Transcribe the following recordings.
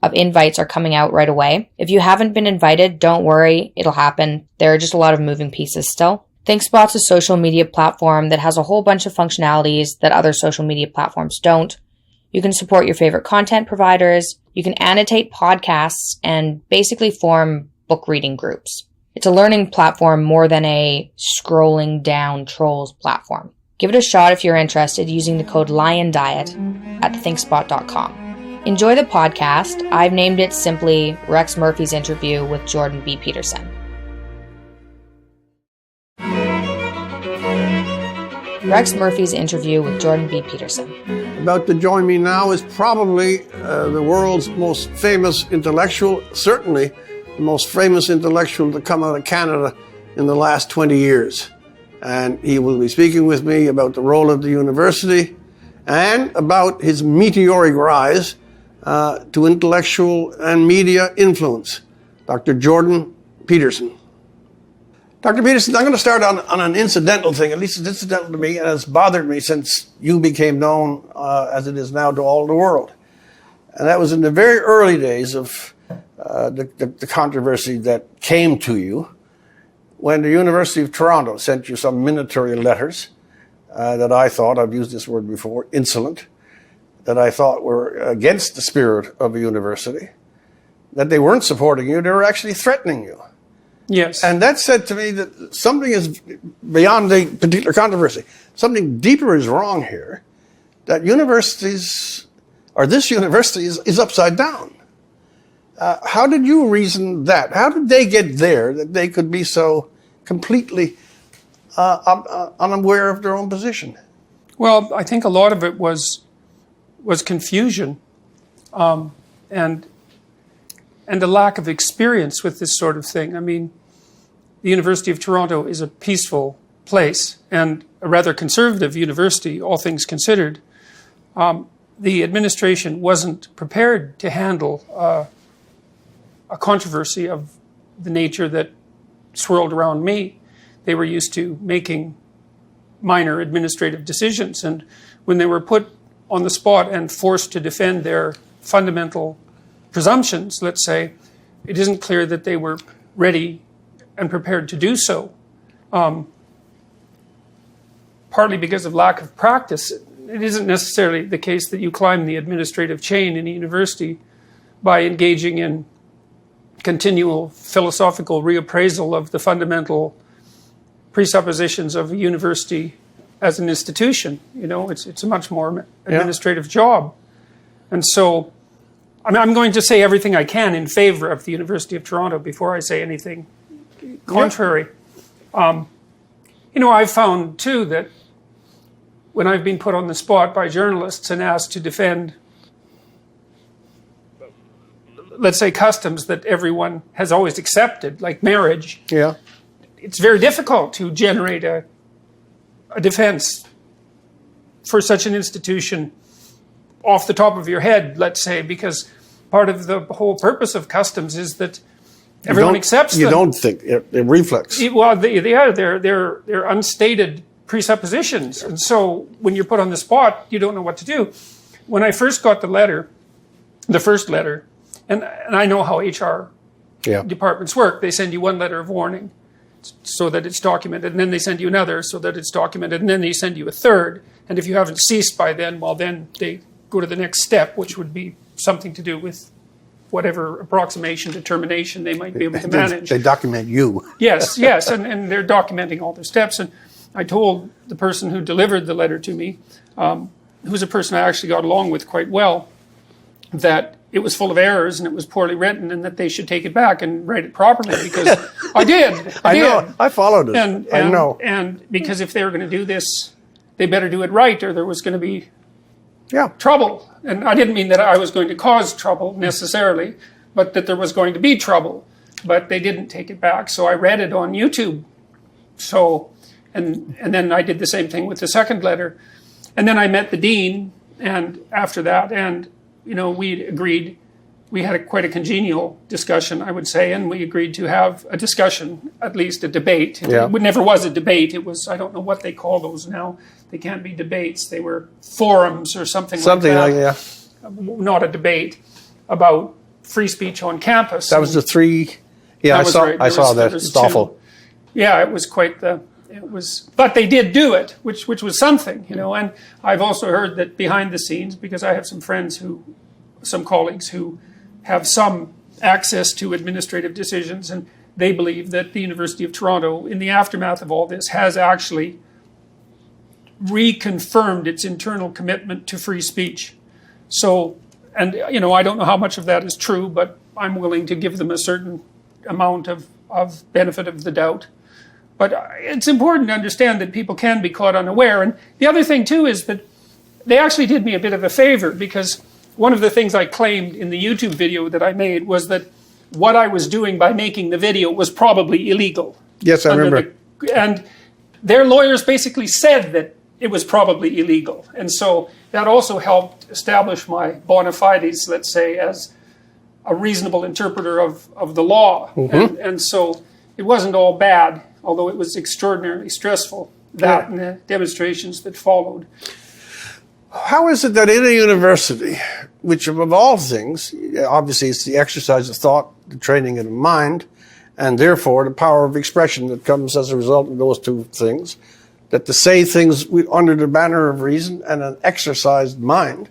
of invites are coming out right away. If you haven't been invited, don't worry, it'll happen. There are just a lot of moving pieces still. ThinkSpot's a social media platform that has a whole bunch of functionalities that other social media platforms don't. You can support your favorite content providers, you can annotate podcasts, and basically form book reading groups. It's a learning platform more than a scrolling down trolls platform. Give it a shot if you're interested using the code LionDiet at thinkspot.com. Enjoy the podcast. I've named it simply Rex Murphy's interview with Jordan B Peterson. Rex Murphy's interview with Jordan B Peterson. About to join me now is probably the world's most famous intellectual, certainly the most famous intellectual to come out of Canada in the last 20 years. And he will be speaking with me about the role of the university and about his meteoric rise to intellectual and media influence. Dr. Jordan Peterson. Dr. Peterson, I'm going to start on an incidental thing, at least it's incidental to me, and it's bothered me since you became known as it is now to all the world. And that was in the very early days of the controversy that came to you when the University of Toronto sent you some minatory letters that I thought, I've used this word before, insolent, that I thought were against the spirit of a university, that they weren't supporting you, they were actually threatening you. Yes. And that said to me that something is beyond the particular controversy. Something deeper is wrong here, that universities, or this university is upside down. How did you reason that? How did they get there that they could be so completely unaware of their own position? Well, I think a lot of it was confusion and a lack of experience with this sort of thing. I mean, the University of Toronto is a peaceful place and a rather conservative university, all things considered. The administration wasn't prepared to handle a controversy of the nature that swirled around me. They were used to making minor administrative decisions, and when they were put on the spot and forced to defend their fundamental presumptions, let's say, it isn't clear that they were ready and prepared to do so. Partly because of lack of practice. It isn't necessarily the case that you climb the administrative chain in a university by engaging in continual philosophical reappraisal of the fundamental presuppositions of a university as an institution. You know, it's a much more administrative job. And so I'm going to say everything I can in favor of the University of Toronto before I say anything contrary. I've found, too, that when I've been put on the spot by journalists and asked to defend, let's say, customs that everyone has always accepted, like marriage, it's very difficult to generate a defense for such an institution off the top of your head, let's say, because part of the whole purpose of customs is that everyone accepts them. You don't think they're reflex. Well, they're unstated presuppositions, and so when you're put on the spot, you don't know what to do. When I first got the first letter, and I know how HR departments work. They send you one letter of warning so that it's documented, and then they send you another so that it's documented, and then they send you a third. And if you haven't ceased by then, well, then they go to the next step, which would be something to do with whatever approximation, determination they might be able to manage. They document you. Yes, and they're documenting all their steps. And I told the person who delivered the letter to me, who's a person I actually got along with quite well, that it was full of errors and it was poorly written and that they should take it back and write it properly, because I did. I know. I followed it. I know. And because if they were going to do this, they better do it right, or there was going to be trouble. And I didn't mean that I was going to cause trouble necessarily, but that there was going to be trouble. But they didn't take it back, so I read it on YouTube. So, and then I did the same thing with the second letter. And then I met the dean, and after that, and we agreed, we had quite a congenial discussion, I would say, and we agreed to have a discussion, at least a debate. It never was a debate. It was, I don't know what they call those now. They can't be debates. They were forums or something like that. Not a debate, about free speech on campus. That was the 3. Yeah, I saw that. It's awful. Yeah, it was quite the. It was, but they did do it, which was something, you know. And I've also heard that behind the scenes, because I have some friends some colleagues who have some access to administrative decisions, and they believe that the University of Toronto, in the aftermath of all this, has actually reconfirmed its internal commitment to free speech. So, and you know, I don't know how much of that is true, but I'm willing to give them a certain amount of benefit of the doubt. But it's important to understand that people can be caught unaware. And the other thing, too, is that they actually did me a bit of a favor, because one of the things I claimed in the YouTube video that I made was that what I was doing by making the video was probably illegal. Yes, I remember. And their lawyers basically said that it was probably illegal. And so that also helped establish my bona fides, let's say, as a reasonable interpreter of the law. Mm-hmm. And so it wasn't all bad, although it was extraordinarily stressful, that and the demonstrations that followed. How is it that in a university, which of all things, obviously it's the exercise of thought, the training of the mind, and therefore the power of expression that comes as a result of those two things, that to say things under the banner of reason and an exercised mind,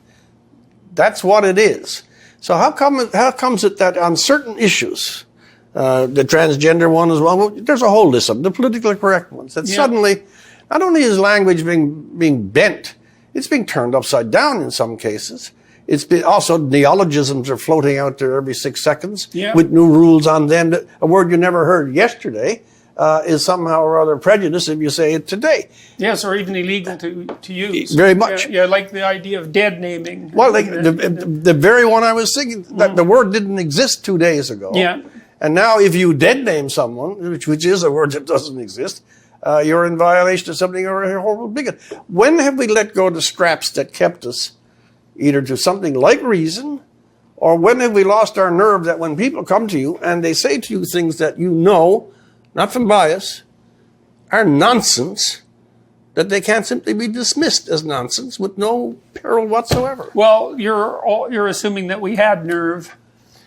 that's what it is. So how comes it that on certain issues, the transgender one as well, there's a whole list of them, the politically correct ones, that suddenly, not only is language being bent, it's being turned upside down in some cases. It's been also neologisms are floating out there every 6 seconds with new rules on them. A word you never heard yesterday is somehow or other prejudiced if you say it today. Yes, or even illegal to use. Very much. Yeah, like the idea of dead naming. Well, the very one I was thinking, that the word didn't exist 2 days ago. Yeah. And now if you dead name someone, which is a word that doesn't exist, you're in violation of something or a horrible bigot. When have we let go of the straps that kept us either to something like reason, or when have we lost our nerve that when people come to you and they say to you things that you know, not from bias, are nonsense, that they can't simply be dismissed as nonsense with no peril whatsoever? Well, you're assuming that we had nerve.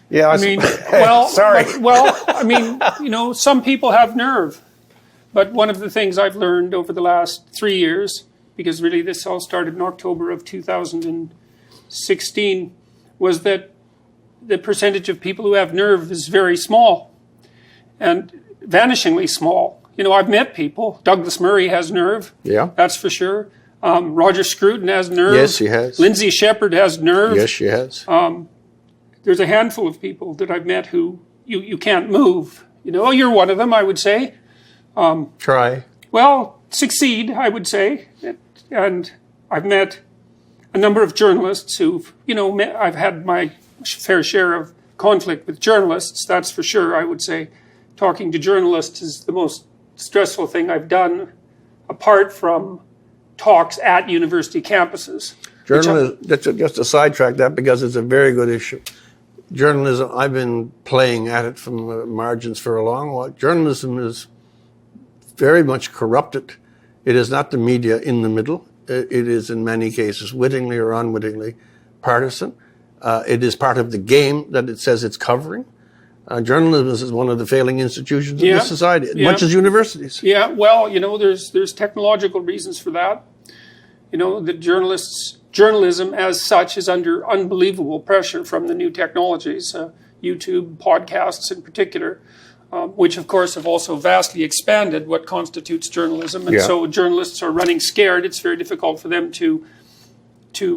Yeah, I mean, well, sorry. I mean, you know, some people have nerve. But one of the things I've learned over the last 3 years, because really this all started in October of 2016, was that the percentage of people who have nerve is very small, and vanishingly small. You know, I've met people. Douglas Murray has nerve. Yeah. That's for sure. Roger Scruton has nerve. Yes, he has. Lindsay Shepherd has nerve. Yes, she has. There's a handful of people that I've met who you can't move. You know, you're one of them, I would say. Try. Well, succeed, I would say. And I've met a number of journalists who've, you know, I've had my fair share of conflict with journalists, that's for sure. I would say talking to journalists is the most stressful thing I've done, apart from talks at university campuses. Journalism, just to sidetrack that, because it's a very good issue. Journalism, I've been playing at it from the margins for a long while. Journalism is very much corrupted. It is not the media in the middle. It is in many cases, wittingly or unwittingly, partisan. It is part of the game that it says it's covering. Journalism is one of the failing institutions in this society, much as universities. Yeah, well, you know, there's technological reasons for that. You know, the journalism as such is under unbelievable pressure from the new technologies, YouTube, podcasts in particular. Which, of course, have also vastly expanded what constitutes journalism. And so journalists are running scared. It's very difficult for them to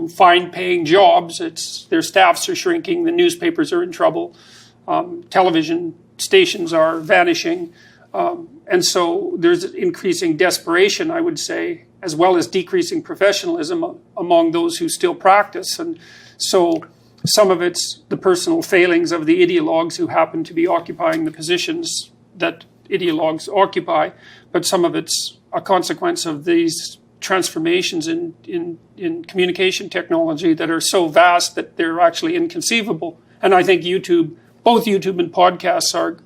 find paying jobs. Their staffs are shrinking. The newspapers are in trouble. Television stations are vanishing. And so there's increasing desperation, I would say, as well as decreasing professionalism among those who still practice. And so some of it's the personal failings of the ideologues who happen to be occupying the positions that ideologues occupy, but some of it's a consequence of these transformations in communication technology that are so vast that they're actually inconceivable. And I think both YouTube and podcasts are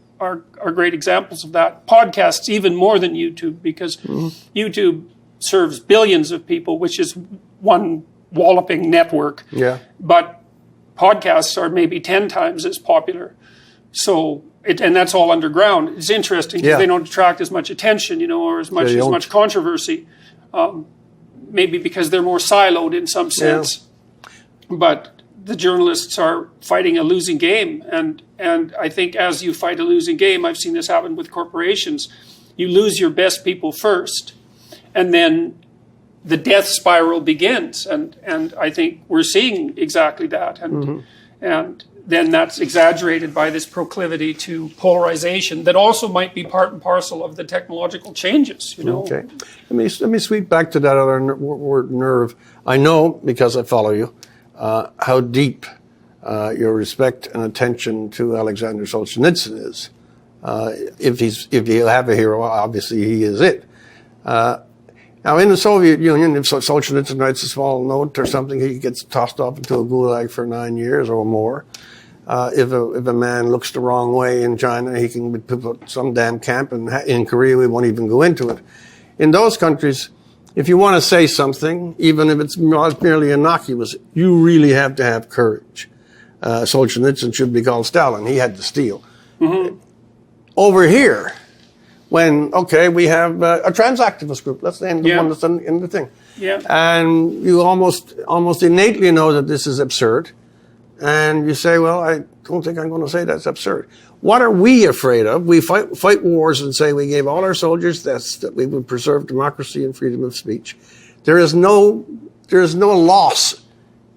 great examples of that. Podcasts even more than YouTube, because YouTube serves billions of people, which is one walloping network. Yeah. But podcasts are maybe 10 times as popular. So, and that's all underground. It's interesting because they don't attract as much attention, or as much controversy. Maybe because they're more siloed in some sense. But the journalists are fighting a losing game. And I think as you fight a losing game, I've seen this happen with corporations, you lose your best people first, and then the death spiral begins. And I think we're seeing exactly that. And then that's exaggerated by this proclivity to polarization that also might be part and parcel of the technological changes, Okay. Let me sweep back to that other word, nerve. I know, because I follow you, how deep your respect and attention to Alexander Solzhenitsyn is. If you have a hero, obviously he is it. Now, in the Soviet Union, if Solzhenitsyn writes a small note or something, he gets tossed off into a gulag for 9 years or more. If a man looks the wrong way in China, he can be put in some damn camp, and in Korea, we won't even go into it. In those countries, if you want to say something, even if it's merely innocuous, you really have to have courage. Solzhenitsyn should be called Stalin. He had to steal. Over here, when, we have a trans activist group, let's name the one that's in the thing. And you almost innately know that this is absurd. And you say, well, I don't think I'm going to say that's absurd. What are we afraid of? We fight wars and say we gave all our soldiers this, that we would preserve democracy and freedom of speech. There is no loss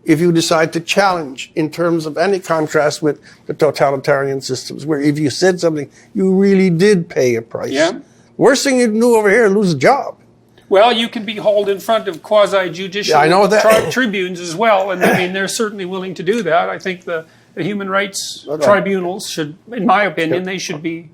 if you decide to challenge in terms of any contrast with the totalitarian systems, where if you said something, you really did pay a price. Worst thing you can do over here is lose a job. Well, you can be hauled in front of quasi-judicial tribunes as well, and I mean, they're certainly willing to do that. I think the human rights tribunals should, in my opinion, they should be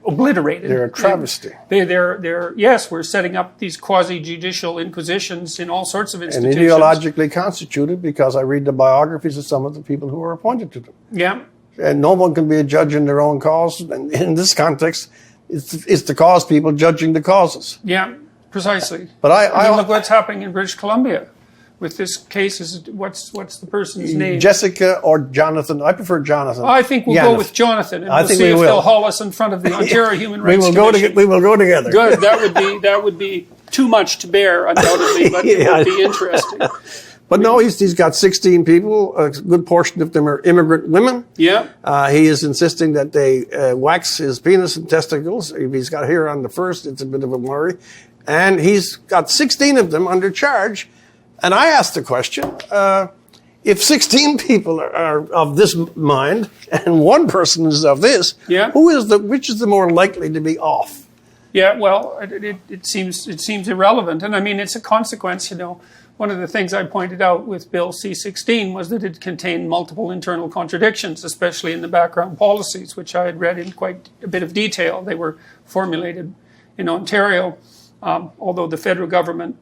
obliterated. They're a travesty. Yes, we're setting up these quasi-judicial inquisitions in all sorts of institutions. And ideologically constituted, because I read the biographies of some of the people who are appointed to them. And no one can be a judge in their own cause. And in this context, it's the cause people judging the causes. Precisely. But I look what's happening in British Columbia with this case. What's the person's name? Jessica or Jonathan? I prefer Jonathan. I think we'll go with Jonathan, and we'll see if they'll haul us in front of the Ontario Human Rights Commission. We will go together. Good. That would be too much to bear, undoubtedly, but it would be interesting. But no, he's got 16 people. A good portion of them are immigrant women. He is insisting that they wax his penis and testicles. If he's got hair on the first, it's a bit of a worry. And he's got 16 of them under charge. And I asked the question, if 16 people are of this mind and one person is of this, which is the more likely to be off? Well, it seems irrelevant. And I mean, it's a consequence, One of the things I pointed out with Bill C-16 was that it contained multiple internal contradictions, especially in the background policies, which I had read in quite a bit of detail. They were formulated in Ontario, although the federal government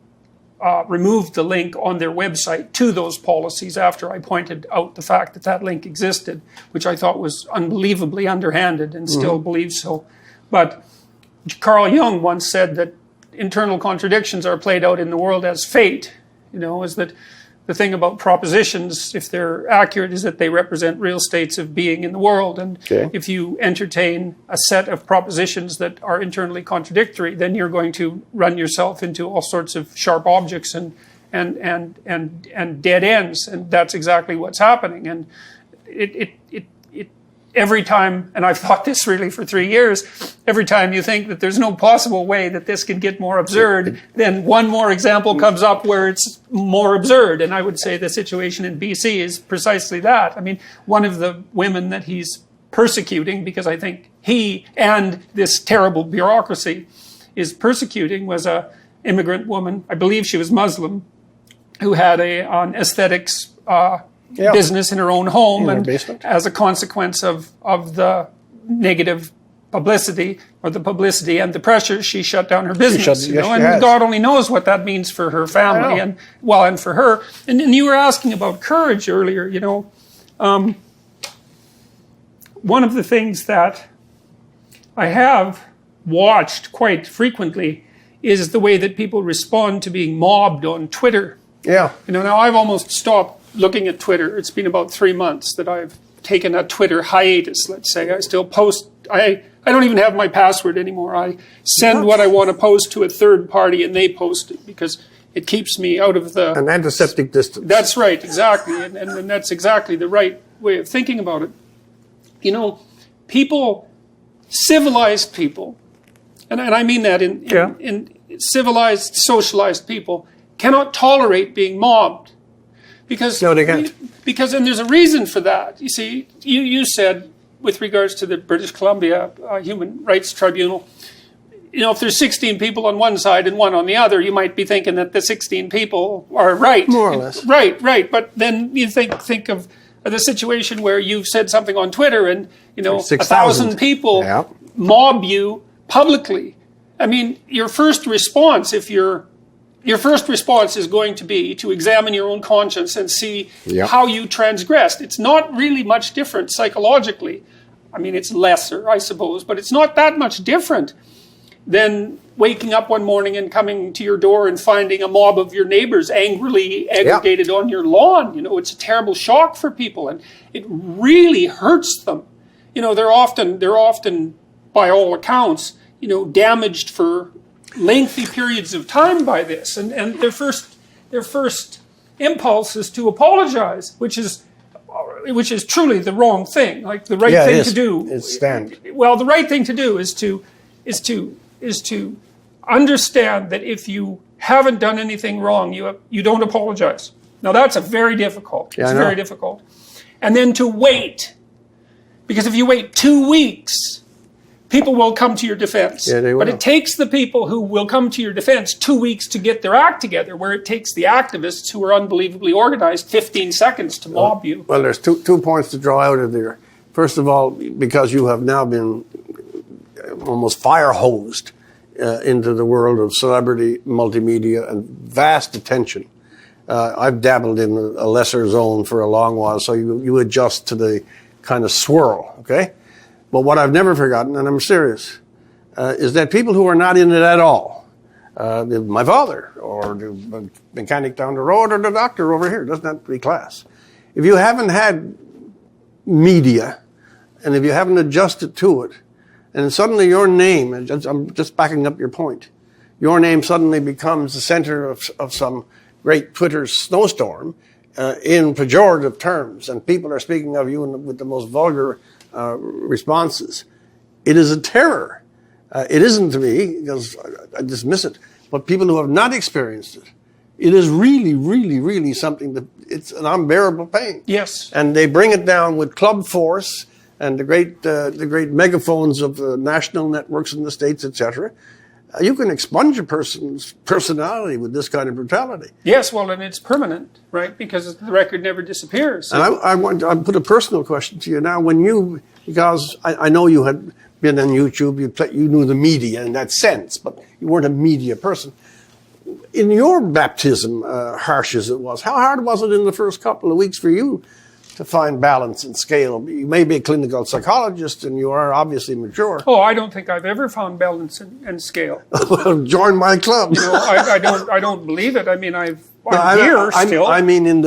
removed the link on their website to those policies after I pointed out the fact that link existed, which I thought was unbelievably underhanded and still believe so. But Carl Jung once said that internal contradictions are played out in the world as fate. Is that the thing about propositions, if they're accurate, is that they represent real states of being in the world. And if you entertain a set of propositions that are internally contradictory, then you're going to run yourself into all sorts of sharp objects and dead ends. And that's exactly what's happening. And it every time, and I've thought this really for 3 years, every time you think that there's no possible way that this can get more absurd, then one more example comes up where it's more absurd. And I would say the situation in BC is precisely that. I mean, one of the women that he's persecuting, because I think he and this terrible bureaucracy is persecuting, was a immigrant woman, I believe she was Muslim, who had an aesthetics business in her own home, and as a consequence of the negative publicity, or the publicity and the pressure, she shut down her business. And God only knows what that means for her family and for her. And you were asking about courage earlier. One of the things that I have watched quite frequently is the way that people respond to being mobbed on Twitter. Now I've almost stopped looking at Twitter. It's been about 3 months that I've taken a Twitter hiatus, let's say. I still post. I don't even have my password anymore. I send what I want to post to a third party and they post it because it keeps me out of the... An antiseptic distance. That's right, exactly. And that's exactly the right way of thinking about it. You know, people, civilized people, and I mean that in civilized, socialized people, cannot tolerate being mobbed. Because, no, they can't. Because, and there's a reason for that. You see, you said, with regards to the British Columbia Human Rights Tribunal, you know, if there's 16 people on one side and one on the other, you might be thinking that the 16 people are right. More or less. Right. But then you think of the situation where you've said something on Twitter and, you know, 1,000 people mob you publicly. I mean, your first response is going to be to examine your own conscience and see how you transgressed. It's not really much different psychologically. I mean, it's lesser, I suppose, but it's not that much different than waking up one morning and coming to your door and finding a mob of your neighbors angrily aggregated on your lawn. You know, it's a terrible shock for people, and it really hurts them. You know, they're often, by all accounts, you know, damaged for lengthy periods of time by this, and their first impulse is to apologize, which is truly the wrong thing. Like the right thing to do. It's stand. Well, the right thing to do is to understand that if you haven't done anything wrong, you don't apologize. Now that's very difficult. It's very difficult, and then to wait, because if you wait 2 weeks, people will come to your defense. Yeah, they will. But it takes the people who will come to your defense 2 weeks to get their act together, where it takes the activists who are unbelievably organized 15 seconds to mob you. Well, there's two points to draw out of there. First of all, because you have now been almost fire-hosed into the world of celebrity, multimedia, and vast attention. I've dabbled in a lesser zone for a long while, so you adjust to the kind of swirl, okay? But what I've never forgotten, and I'm serious, is that people who are not in it at all, my father, or the mechanic down the road, or the doctor over here, doesn't have to be class. If you haven't had media, and if you haven't adjusted to it, and suddenly your name, and I'm just backing up your point, your name suddenly becomes the center of some great Twitter snowstorm in pejorative terms, and people are speaking of you with the most vulgar responses. It is a terror. It isn't to me, because I dismiss it, but people who have not experienced it, it is really, really, really something that it's an unbearable pain. Yes. And they bring it down with club force and the great megaphones of the national networks in the States, etc. You can expunge a person's personality with this kind of brutality. Yes, well, and it's permanent, right? Because the record never disappears. And I put a personal question to you now. Because I know you had been on YouTube, you knew the media in that sense, but you weren't a media person. In your baptism, harsh as it was, how hard was it in the first couple of weeks for you to find balance and scale? You may be a clinical psychologist, and you are obviously mature. Oh, I don't think I've ever found balance and scale. Well, join my club. You know, I don't believe it. I mean, I'm here still. I mean, in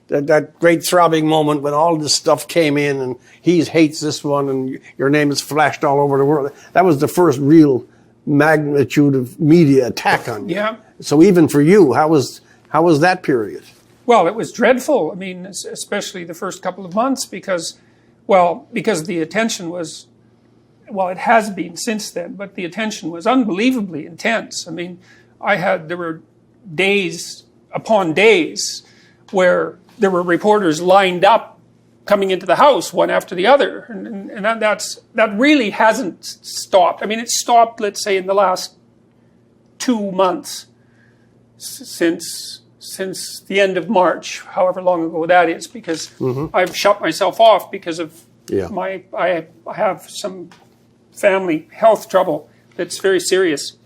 that great throbbing moment when all this stuff came in, and he hates this one, and your name is flashed all over the world. That was the first real magnitude of media attack on you. Yeah. So even for you, how was that period? Well, it was dreadful. I mean, especially the first couple of months because the attention was, well, it has been since then, but the attention was unbelievably intense. I mean, there were days upon days where there were reporters lined up coming into the house one after the other. And that really hasn't stopped. I mean, it stopped, let's say, in the last 2 months since the end of March, however long ago that is, because I've shut myself off because of I have some family health trouble that's very serious.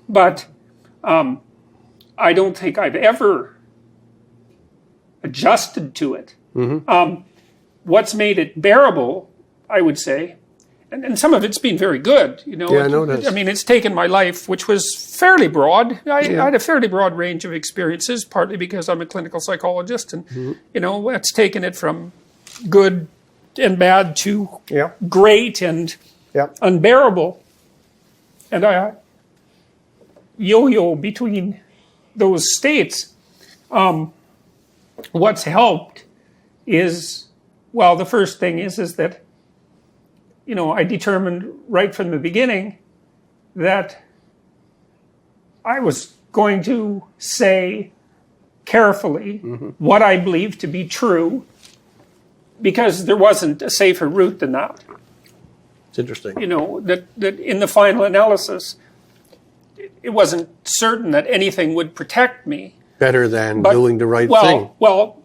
But I don't think I've ever adjusted to it. What's made it bearable, I would say, and some of it's been very good, you know. Yeah, I know that. I mean, it's taken my life, which was fairly broad. I had a fairly broad range of experiences, partly because I'm a clinical psychologist, and you know, it's taken it from good and bad to great and unbearable, and I yo-yo between those states. What's helped is, well, the first thing is that, you know, I determined right from the beginning that I was going to say carefully what I believed to be true, because there wasn't a safer route than that. It's interesting. You know, that in the final analysis, it wasn't certain that anything would protect me. Better than doing the right thing. Well,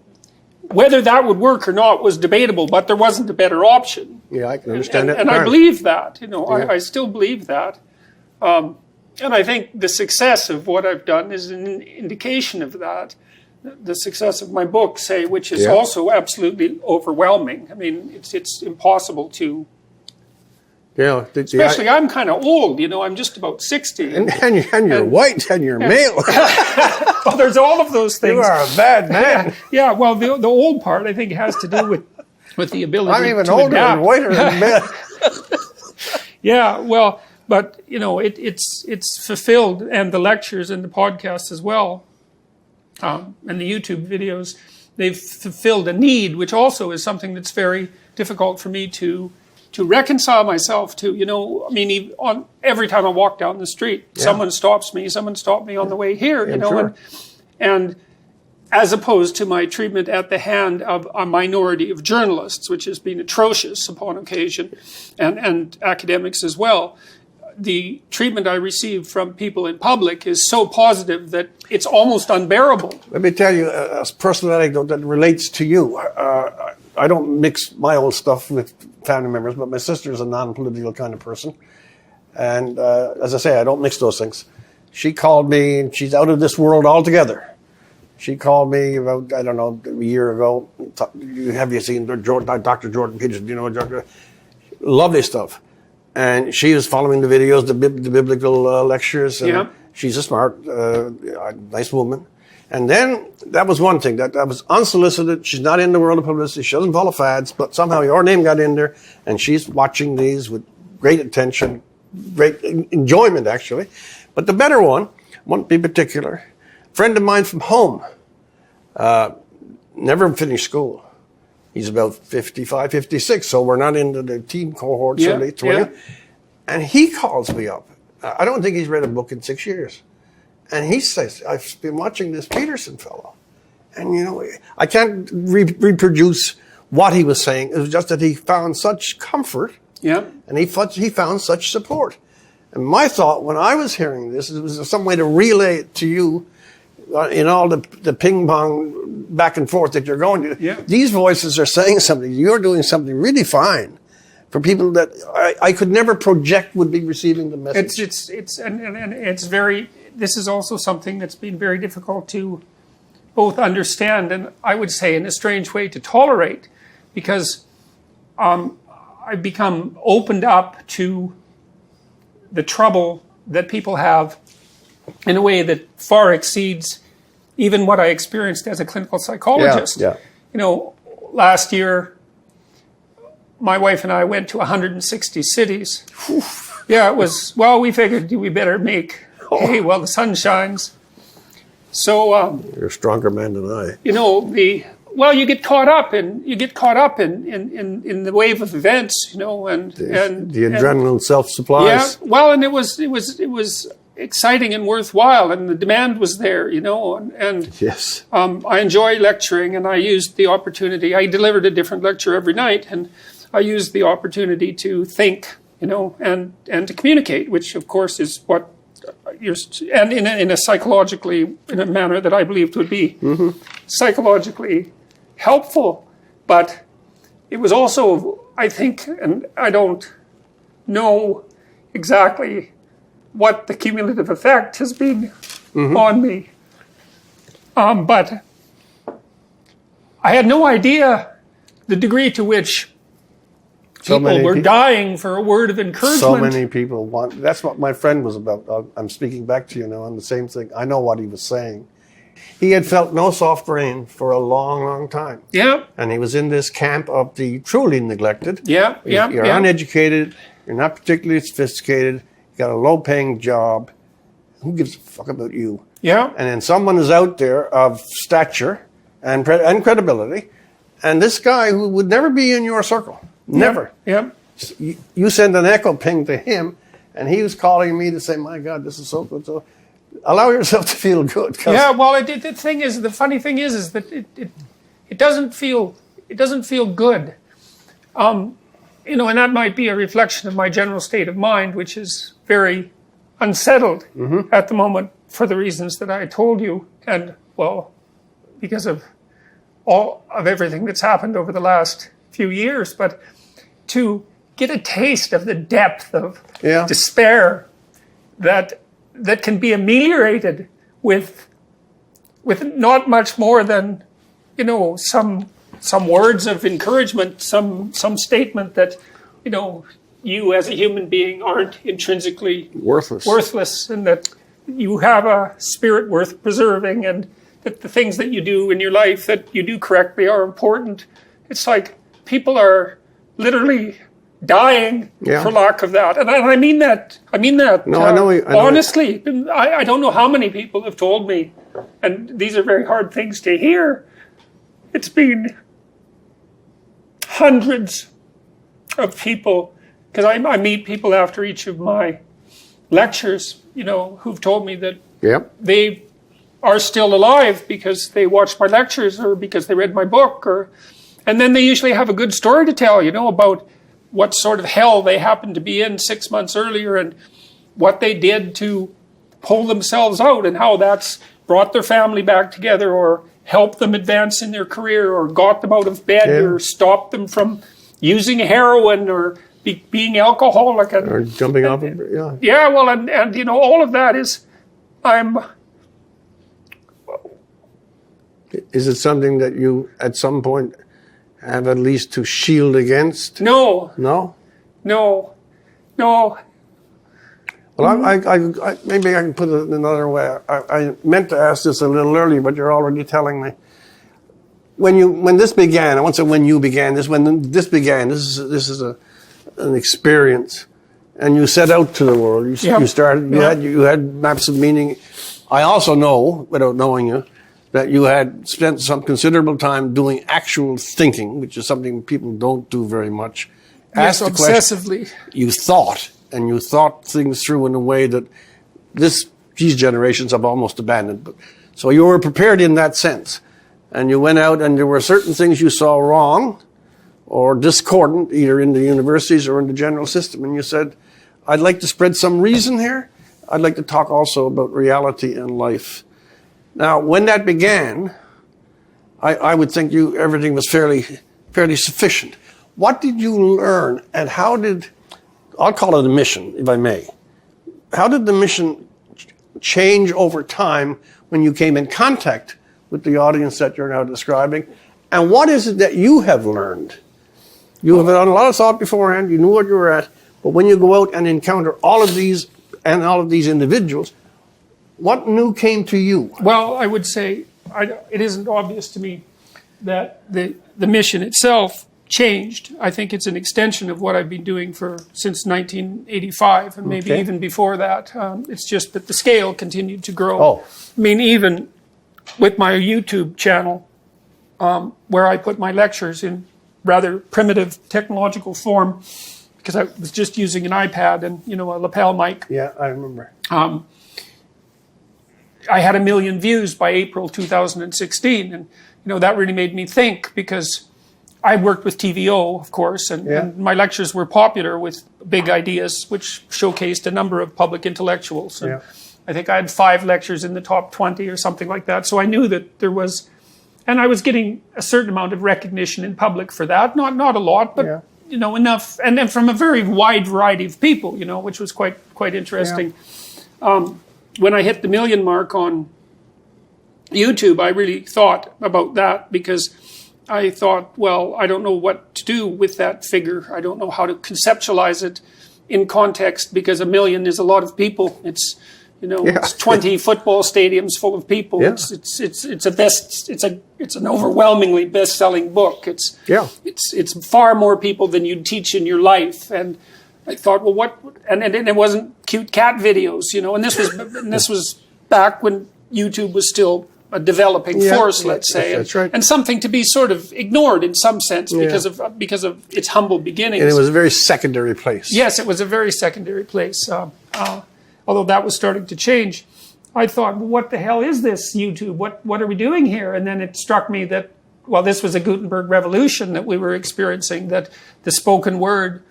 whether that would work or not was debatable, but there wasn't a better option. Yeah, I can understand that. And I believe that, you know, I still believe that. And I think the success of what I've done is an indication of that. The success of my book, say, which is also absolutely overwhelming. I mean, it's impossible to... Yeah, especially I'm kind of old, you know, I'm just about 60. And you're white and you're male. Well, there's all of those things. You are a bad man. Yeah, well, the old part, I think, has to do with the ability to I'm even to older adapt. and whiter than men. Yeah, well, but, you know, it's fulfilled, and the lectures and the podcasts as well, and the YouTube videos, they've fulfilled a need, which also is something that's very difficult for me to reconcile myself to. You know, I mean, every time I walk down the street, someone stops me. Someone stopped me on the way here, you know, sure. and as opposed to my treatment at the hand of a minority of journalists, which has been atrocious upon occasion, and academics as well. The treatment I receive from people in public is so positive that it's almost unbearable. Let me tell you a personal anecdote that relates to you. I don't mix my own stuff with family members, but my sister is a non-political kind of person. And as I say, I don't mix those things. She called me, and she's out of this world altogether. She called me about, I don't know, a year ago. Have you seen Dr. Jordan Peterson? You know, lovely stuff. And she was following the videos, the biblical lectures. And she's a smart, nice woman. And then that was one thing. That was unsolicited. She's not in the world of publicity. She doesn't follow fads. But somehow your name got in there, and she's watching these with great attention, great enjoyment, actually. But the better one, won't be particular. A friend of mine from home, never finished school. He's about 55, 56, so we're not into the teen cohort, certainly 20. Yeah. And he calls me up. I don't think he's read a book in 6 years. And he says, I've been watching this Peterson fellow. And, you know, I can't reproduce what he was saying. It was just that he found such comfort. Yeah. And he found such support. And my thought when I was hearing this, it was some way to relay it to you in all the ping pong back and forth that you're going to. Yeah. These voices are saying something. You're doing something really fine for people that I could never project would be receiving the message. It's very, this is also something that's been very difficult to both understand and I would say in a strange way to tolerate, because I've become opened up to the trouble that people have in a way that far exceeds even what I experienced as a clinical psychologist. Yeah. You know, last year, my wife and I went to 160 cities. Yeah, it was, well, we figured we better make hay while the sun shines. So you're a stronger man than I. You know, you get caught up in the wave of events, you know, and the adrenaline self-supplies. Yeah, well, and it was exciting and worthwhile, and the demand was there, you know, and yes. I enjoy lecturing, and I used the opportunity. I delivered a different lecture every night, and I used the opportunity to think, you know, and to communicate, which of course is what and in a manner that I believed would be psychologically helpful, but it was also, I think, and I don't know exactly what the cumulative effect has been on me, but I had no idea the degree to which People were dying for a word of encouragement. So many people want. That's what my friend was about. I'm speaking back to you now on the same thing. I know what he was saying. He had felt no soft rain for a long, long time. Yeah. And he was in this camp of the truly neglected. Yeah, yeah. You're uneducated. You're not particularly sophisticated. You got a low-paying job. Who gives a fuck about you? Yeah. And then someone is out there of stature and credibility, and this guy who would never be in your circle. Never. Yeah. You send an echo ping to him, and he was calling me to say, "My God, this is so good." So allow yourself to feel good. Yeah. Well, the funny thing is that it doesn't feel good. And that might be a reflection of my general state of mind, which is very unsettled at the moment for the reasons that I told you, and because of all of everything that's happened over the last few years. But to get a taste of the depth of despair that can be ameliorated with not much more than some words of encouragement, some statement that you as a human being aren't intrinsically worthless, and that you have a spirit worth preserving, and that the things that you do in your life that you do correctly are important. It's like people are literally dying for lack of that, and I mean that. No, I know. Honestly, I don't know how many people have told me, and these are very hard things to hear. It's been hundreds of people, because I meet people after each of my lectures, who've told me that they are still alive because they watched my lectures or because they read my book, and then they usually have a good story to tell, about what sort of hell they happened to be in 6 months earlier and what they did to pull themselves out and how that's brought their family back together or helped them advance in their career or got them out of bed or stopped them from using heroin or being alcoholic. Or jumping off of it, Yeah, well, and all of that is, Is it something that you, at some point, have at least to shield against? No. No? No. Well, I maybe I can put it another way. I meant to ask this a little earlier, but you're already telling me. When this began, I won't say when you began this. When this began, this is an experience, and you set out to the world. You started. You had maps of meaning. I also know, without knowing you, that you had spent some considerable time doing actual thinking, which is something people don't do very much. Yes, obsessively. You thought. And you thought things through in a way that these generations have almost abandoned. So you were prepared in that sense. And you went out and there were certain things you saw wrong or discordant, either in the universities or in the general system. And you said, I'd like to spread some reason here. I'd like to talk also about reality and life. Now, when that began, I would think everything was fairly sufficient. What did you learn, and how did... I'll call it a mission, if I may. How did the mission change over time when you came in contact with the audience that you're now describing? And what is it that you have learned? You have done a lot of thought beforehand, you knew what you were at, but when you go out and encounter all of these individuals, what new came to you? Well, I would say it isn't obvious to me that the mission itself changed. I think it's an extension of what I've been doing since 1985, and maybe even before that. It's just that the scale continued to grow. Oh. I mean, even with my YouTube channel, where I put my lectures in rather primitive technological form, because I was just using an iPad and a lapel mic. Yeah, I remember. I had 1 million views by April 2016, and that really made me think, because I worked with TVO, of course, and my lectures were popular with big ideas, which showcased a number of public intellectuals. And I think I had 5 lectures in the top 20 or something like that. So I knew that there was, and I was getting a certain amount of recognition in public for that. Not a lot, but enough, and then from a very wide variety of people, which was quite interesting. When I hit the 1 million mark on YouTube, I really thought about that, because I thought, well, I don't know what to do with that figure. I don't know how to conceptualize it in context, because 1 million is a lot of people. It's, it's 20 football stadiums full of people. Yeah. It's an overwhelmingly best-selling book. It's far more people than you'd teach in your life. And I thought, well, what? And it wasn't cute cat videos, And this was back when YouTube was still a developing force, let's say, that's right. and something to be sort of ignored in some sense because of its humble beginnings. And it was a very secondary place. Yes, it was a very secondary place. Although that was starting to change, I thought, well, what the hell is this YouTube? What are we doing here? And then it struck me that, well, this was a Gutenberg revolution that we were experiencing, that the spoken word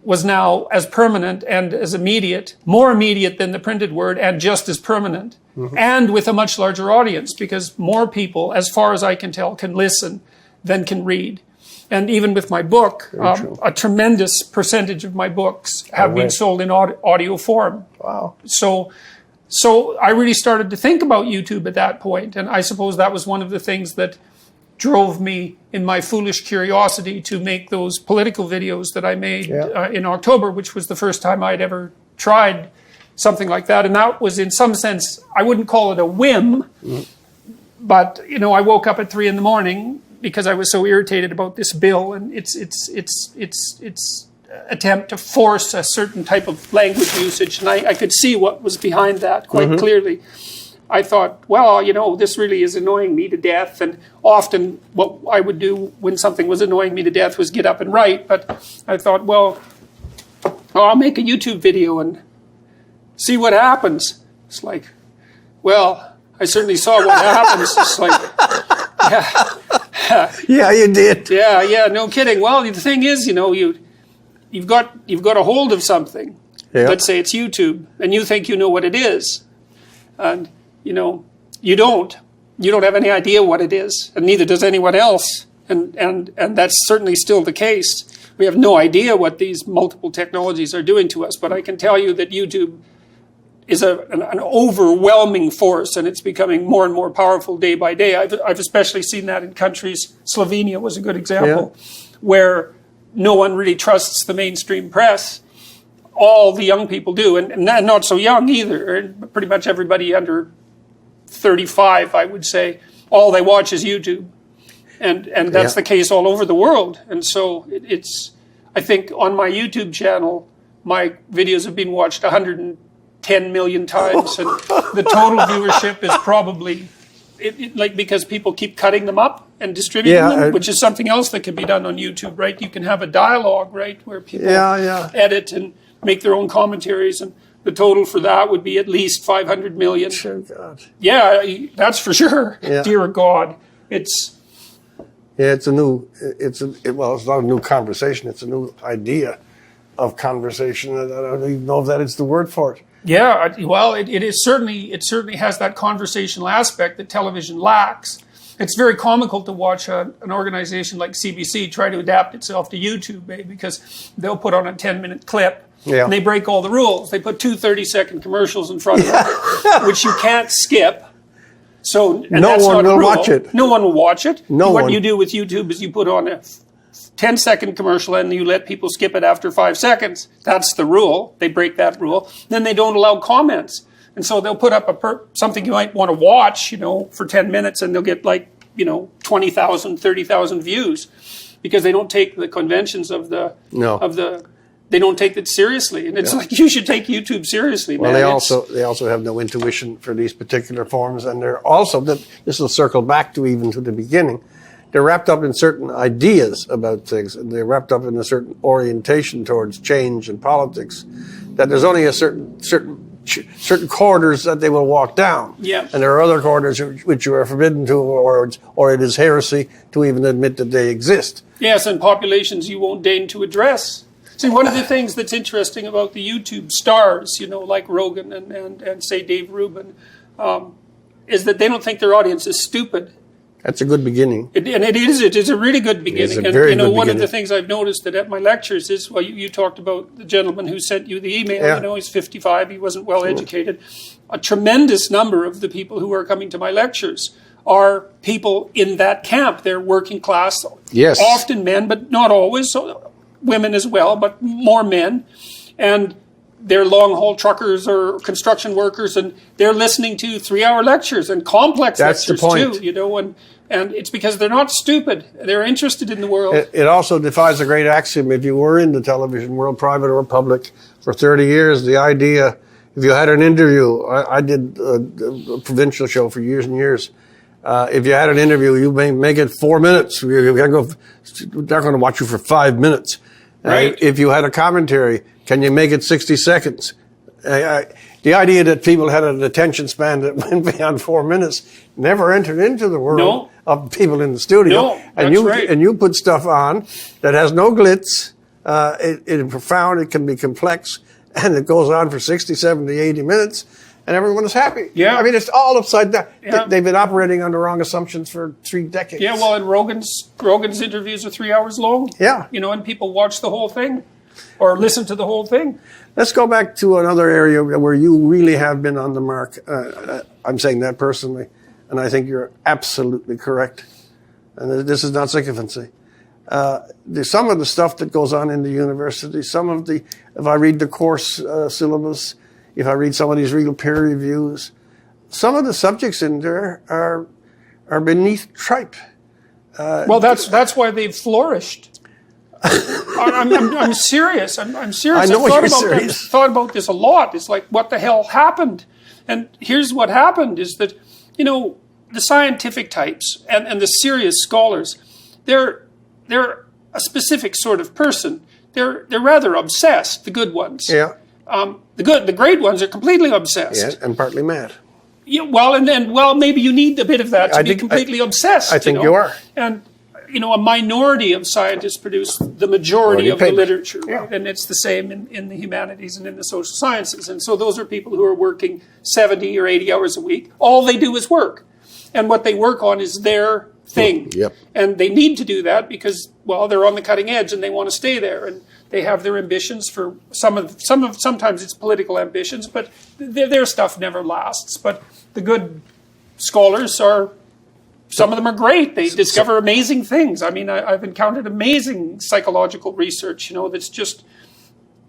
was now as permanent and as immediate, more immediate than the printed word, and just as permanent, and with a much larger audience, because more people, as far as I can tell, can listen than can read. And even with my book, a tremendous percentage of my books have been sold in audio form. Wow. So I really started to think about YouTube at that point, and I suppose that was one of the things that drove me in my foolish curiosity to make those political videos that I made in October, which was the first time I'd ever tried something like that. And that was, in some sense, I wouldn't call it a whim, but, I woke up at 3 a.m. because I was so irritated about this bill and its attempt to force a certain type of language usage. And I could see what was behind that quite clearly. I thought, well, this really is annoying me to death. And often what I would do when something was annoying me to death was get up and write. But I thought, well, I'll make a YouTube video and see what happens. It's like, well, I certainly saw what happens. It's like, Yeah, you did. Yeah, no kidding. Well, the thing is, you've got a hold of something. Yeah. Let's say it's YouTube, and you think you know what it is. And you don't have any idea what it is, and neither does anyone else. And that's certainly still the case. We have no idea what these multiple technologies are doing to us, but I can tell you that YouTube is an overwhelming force, and it's becoming more and more powerful day by day. I've especially seen that in countries. Slovenia was a good example, where no one really trusts the mainstream press. All the young people do, and not so young either. Pretty much everybody under 35, I would say, all they watch is YouTube. And that's the case all over the world. And so I think on my YouTube channel, my videos have been watched 110 million times, and the total viewership is probably, because people keep cutting them up and distributing them, which is something else that can be done on YouTube, right? You can have a dialogue, right, where people edit and make their own commentaries, and the total for that would be at least 500 million. Sure, God. Yeah, that's for sure. Yeah. Dear God, it's it's not a new conversation. It's a new idea of conversation. I don't even know if that is the word for it. Yeah, well, it certainly has that conversational aspect that television lacks. It's very comical to watch an organization like CBC try to adapt itself to YouTube, because they'll put on a 10-minute clip. Yeah. And they break all the rules. They put 2 30-second commercials in front of them, which you can't skip. So no one will watch it. No one will watch it. What you do with YouTube is you put on a 10-second commercial and you let people skip it after 5 seconds. That's the rule. They break that rule. Then they don't allow comments. And so they'll put up something you might want to watch, for 10 minutes, and they'll get 20,000, 30,000 views, because they don't take the conventions they don't take it seriously. And it's like, you should take YouTube seriously, man. Well, they also have no intuition for these particular forms, and they're also, this will circle back to the beginning, they're wrapped up in certain ideas about things, and they're wrapped up in a certain orientation towards change and politics, that there's only a certain corridors that they will walk down. Yeah. And there are other corridors which you are forbidden to, or it is heresy to even admit that they exist. Yes, and populations you won't deign to address. See, one of the things that's interesting about the YouTube stars, like Rogan and say Dave Rubin, is that they don't think their audience is stupid. That's a good beginning. It is a really good beginning. It is a very good one beginning. of the things I've noticed that at my lectures is, well, you talked about the gentleman who sent you the email. Yeah. He's 55. He wasn't well educated. A tremendous number of the people who are coming to my lectures are people in that camp. They're working class, Yes. often men, but not always, so women as well, but more men. And they're long-haul truckers or construction workers, and they're listening to 3-hour lectures and complex That's the lectures point. too, and it's because they're not stupid. They're interested in the world. It also defies a great axiom. If you were in the television world, private or public, for 30 years, the idea, if you had an interview, I did a provincial show for years and years. If you had an interview, you may make it 4 minutes. They're going to watch you for 5 minutes. Right. If you had a commentary, can you make it 60 seconds? The idea that people had an attention span that went beyond 4 minutes never entered into the world of people in the studio. No, that's right. And you put stuff on that has no glitz. It's profound. It can be complex. And it goes on for 60, 70, 80 minutes. And everyone is happy. Yeah. I mean, it's all upside down. Yeah. They've been operating under wrong assumptions for 3 decades. Yeah, well, and Rogan's interviews are 3 hours long. Yeah. And people watch the whole thing or listen to the whole thing. Let's go back to another area where you really have been on the mark. I'm saying that personally, and I think you're absolutely correct. And this is not sycophancy. Some of the stuff that goes on in the university, if I read the course syllabus, if I read some of these real peer reviews, some of the subjects in there are beneath tripe. Well, that's why they've flourished. I'm serious. I'm serious. I know you're serious. I've thought about this a lot. It's like, what the hell happened? And here's what happened is that, the scientific types and the serious scholars, they're a specific sort of person. They're rather obsessed, the good ones. Yeah. The great ones are completely obsessed. Yeah, and partly mad. Yeah, well, maybe you need a bit of that to be completely obsessed. I think you are. And, a minority of scientists produce the majority of the literature, right? Yeah. And it's the same in the humanities and in the social sciences. And so those are people who are working 70 or 80 hours a week. All they do is work. And what they work on is their thing. Yep. And they need to do that because, they're on the cutting edge and they want to stay there. And they have their ambitions for sometimes it's political ambitions, but their stuff never lasts. But the good scholars some of them are great. They discover amazing things. I mean, I've encountered amazing psychological research, that's just,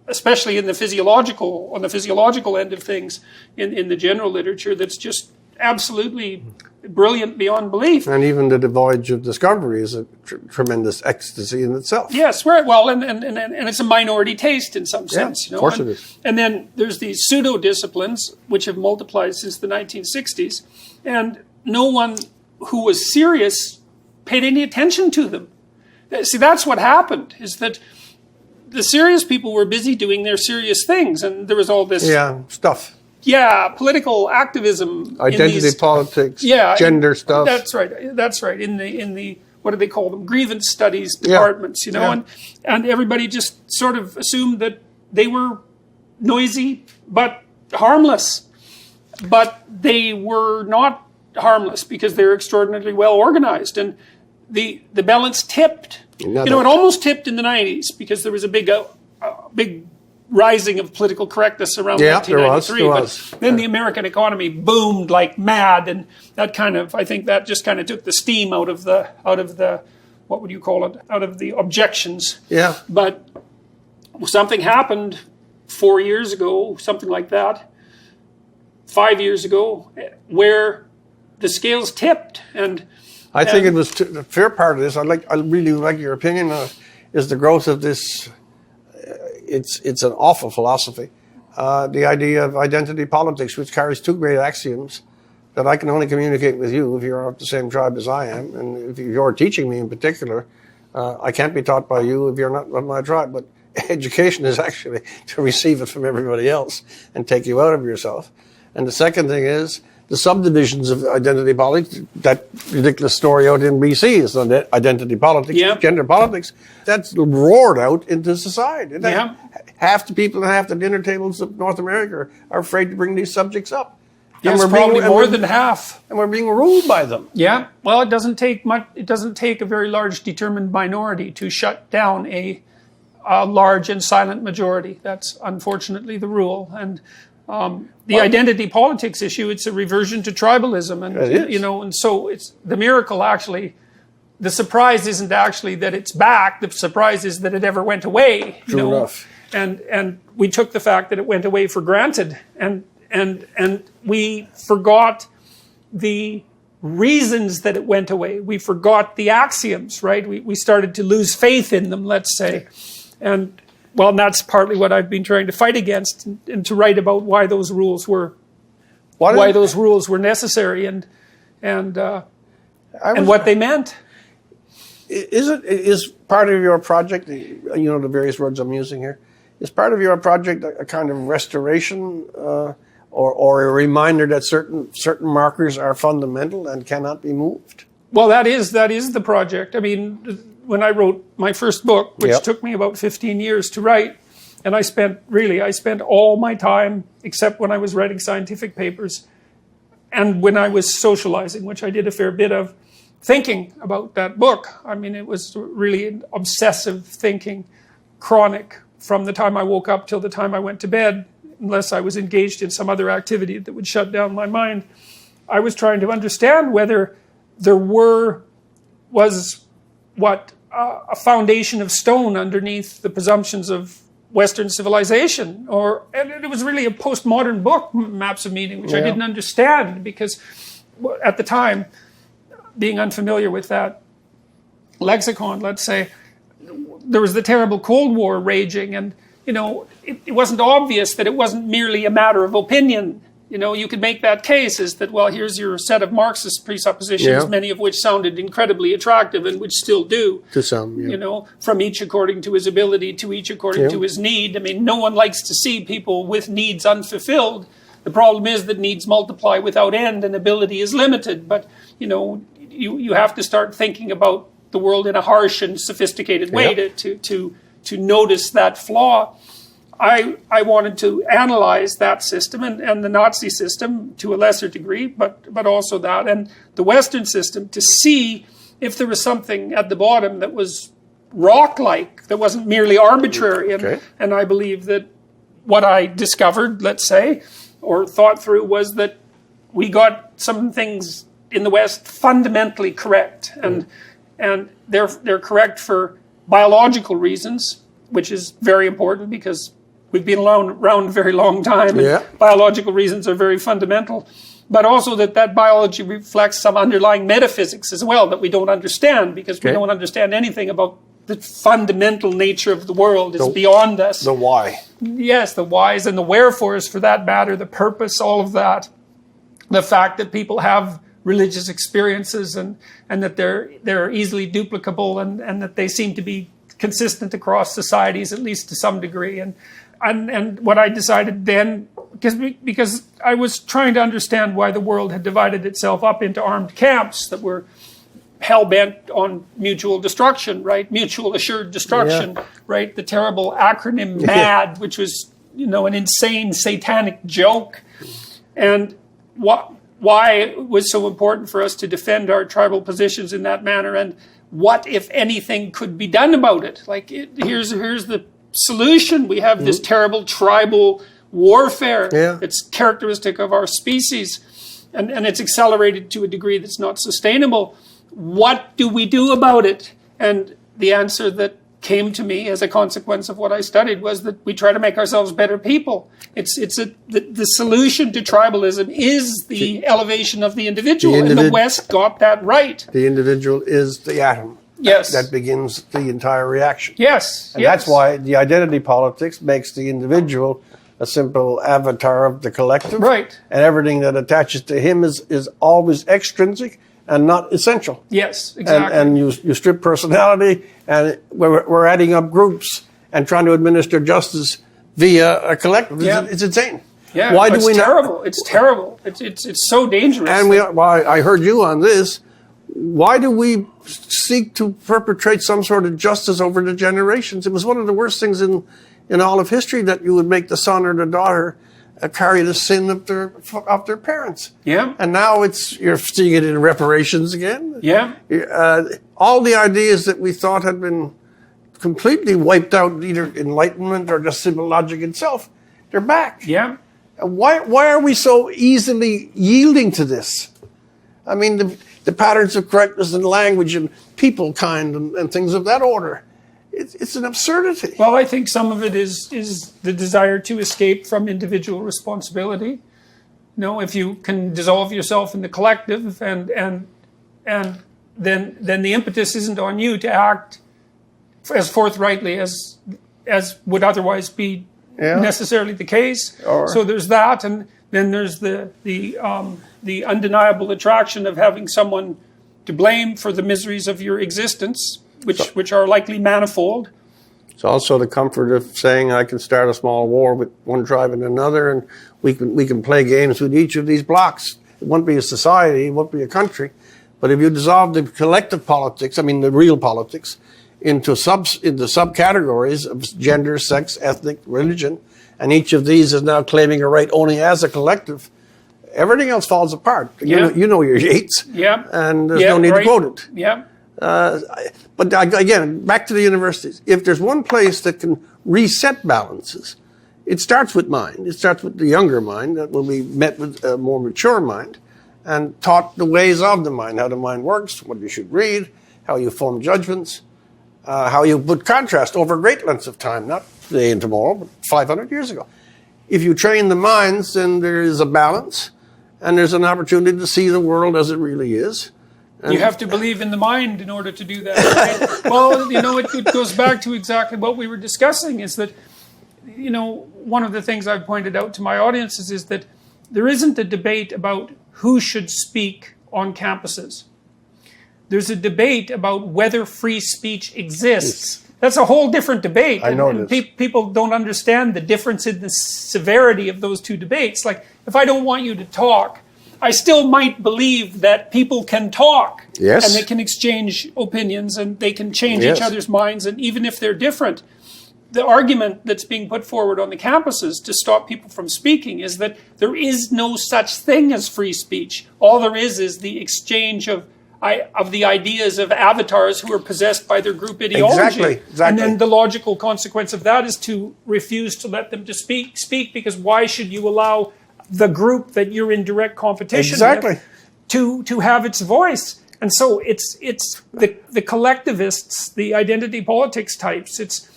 especially on the physiological end of things, in the general literature, that's just absolutely brilliant beyond belief. And even the voyage of discovery is a tremendous ecstasy in itself. Yes, right. Well, and it's a minority taste in some sense. Of course it is. And then there's these pseudo disciplines which have multiplied since the 1960s, and no one who was serious paid any attention to them. See, that's what happened, is that the serious people were busy doing their serious things, and there was all this stuff. Yeah, political activism, identity politics, gender stuff. That's right. In the what do they call them? Grievance studies departments, and everybody just sort of assumed that they were noisy but harmless. But they were not harmless because they're extraordinarily well organized, and the balance tipped. It almost tipped in the 90s because there was a big rising of political correctness around 1993. There was. But then the American economy boomed like mad, and I think that just kind of took the steam out of the what would you call it? Out of the objections. Yeah. But something happened 4 years ago, something like that, 5 years ago, where the scales tipped, and I think it was the fair part of this. I really like your opinion on it, is the growth of this. It's an awful philosophy. The idea of identity politics, which carries 2 great axioms that I can only communicate with you if you're of the same tribe as I am, and if you're teaching me in particular, I can't be taught by you if you're not of my tribe. But education is actually to receive it from everybody else and take you out of yourself. And the second thing is the subdivisions of identity politics. That ridiculous story out in BC is on identity politics, gender politics. That's roared out into society. Half the people at half the dinner tables of North America are afraid to bring these subjects up. Yes, probably more than half. And we're being ruled by them. Yeah. Well, it doesn't take much. It doesn't take a very large determined minority to shut down a large and silent majority. That's unfortunately the rule. And The identity politics issue, it's a reversion to tribalism. And, and so it's the miracle actually. The surprise isn't actually that it's back. The surprise is that it ever went away. True enough. And we took the fact that it went away for granted. And we forgot the reasons that it went away. We forgot the axioms, right? We started to lose faith in them, let's say. And well, that's partly what I've been trying to fight against, and to write about why those rules were necessary and what they meant. Is part of your project, the various words I'm using here, is part of your project a kind of restoration or a reminder that certain markers are fundamental and cannot be moved? Well, that is the project. I mean, when I wrote my first book, which took me about 15 years to write, and I spent all my time, except when I was writing scientific papers, and when I was socializing, which I did a fair bit of, thinking about that book. I mean, it was really obsessive thinking, chronic, from the time I woke up till the time I went to bed, unless I was engaged in some other activity that would shut down my mind. I was trying to understand whether there was a foundation of stone underneath the presumptions of Western civilization, and it was really a postmodern book, Maps of Meaning, which I didn't understand because at the time, being unfamiliar with that lexicon, let's say, there was the terrible Cold War raging, and it wasn't obvious that it wasn't merely a matter of opinion. You could make that case is that, well, here's your set of Marxist presuppositions, many of which sounded incredibly attractive and which still do. To some, from each according to his ability to each according to his need. I mean, no one likes to see people with needs unfulfilled. The problem is that needs multiply without end and ability is limited. But, you have to start thinking about the world in a harsh and sophisticated way to notice that flaw. I wanted to analyze that system and the Nazi system to a lesser degree, but also that, and the Western system, to see if there was something at the bottom that was rock-like, that wasn't merely arbitrary. And I believe that what I discovered, let's say, or thought through, was that we got some things in the West fundamentally correct, and they're correct for biological reasons, which is very important because we've been around a very long time, and biological reasons are very fundamental, but also that biology reflects some underlying metaphysics as well that we don't understand because we don't understand anything about the fundamental nature of the world. It's beyond us. The why. Yes, the whys and the wherefores, for that matter, the purpose, all of that. The fact that people have religious experiences and that they're easily duplicable and that they seem to be consistent across societies, at least to some degree. And what I decided then, because I was trying to understand why the world had divided itself up into armed camps that were hell-bent on mutual destruction, right? Mutual assured destruction, right? The terrible acronym MAD, which was, an insane satanic joke. And why it was so important for us to defend our tribal positions in that manner, and what, if anything, could be done about it. Here's the solution. We have this terrible tribal warfare that's characteristic of our species, and it's accelerated to a degree that's not sustainable. What do we do about it? And the answer that came to me as a consequence of what I studied was that we try to make ourselves better people. The solution to tribalism is the elevation of the individual, and the West got that right. The individual is the atom. Yes. That begins the entire reaction. Yes. And that's why the identity politics makes the individual a simple avatar of the collective. Right. And everything that attaches to him is always extrinsic and not essential. Yes, exactly. And you strip personality, and we're adding up groups and trying to administer justice via a collective. It's insane. Yeah, why do it's we terrible. It's terrible. It's so dangerous. And I heard you on this. Why do we seek to perpetrate some sort of justice over the generations? It was one of the worst things in all of history that you would make the son or the daughter carry the sin of their parents. Yeah. And now you're seeing it in reparations again. Yeah. All the ideas that we thought had been completely wiped out, either Enlightenment or just simple logic itself, they're back. Yeah. Why are we so easily yielding to this? I mean, the patterns of correctness in language and people kind and things of that order. It's an absurdity. Well, I think some of it is the desire to escape from individual responsibility. You know, if you can dissolve yourself in the collective, and then the impetus isn't on you to act as forthrightly as would otherwise be necessarily the case. So there's that, and then there's the undeniable attraction of having someone to blame for the miseries of your existence, which are likely manifold. It's also the comfort of saying I can start a small war with one tribe and another, and we can play games with each of these blocks. It won't be a society, it won't be a country. But if you dissolve the collective politics, I mean the real politics, into subcategories of gender, sex, ethnic, religion, and each of these is now claiming a right only as a collective, everything else falls apart. Yeah. You know your Yeats, and there's no need to quote it. Yeah. But again, back to the universities. If there's one place that can reset balances, it starts with mind. It starts with the younger mind that will be met with a more mature mind and taught the ways of the mind, how the mind works, what you should read, how you form judgments, how you put contrast over great lengths of time, not today and tomorrow, but 500 years ago. If you train the minds, then there is a balance and there's an opportunity to see the world as it really is. You have to believe in the mind in order to do that. Right? Well, you know, it goes back to exactly what we were discussing, is that, you know, one of the things I've pointed out to my audiences is that there isn't a debate about who should speak on campuses. There's a debate about whether free speech exists. That's a whole different debate. I know and this. People don't understand the difference in the severity of those two debates. Like, if I don't want you to talk, I still might believe that people can talk. Yes. And they can exchange opinions and they can change each other's minds. And even if they're different, the argument that's being put forward on the campuses to stop people from speaking is that there is no such thing as free speech. All there is the exchange of the ideas of avatars who are possessed by their group ideology. Exactly. And then the logical consequence of that is to refuse to let them to speak, because why should you allow the group that you're in direct competition with to have its voice? And so it's the collectivists, the identity politics types, it's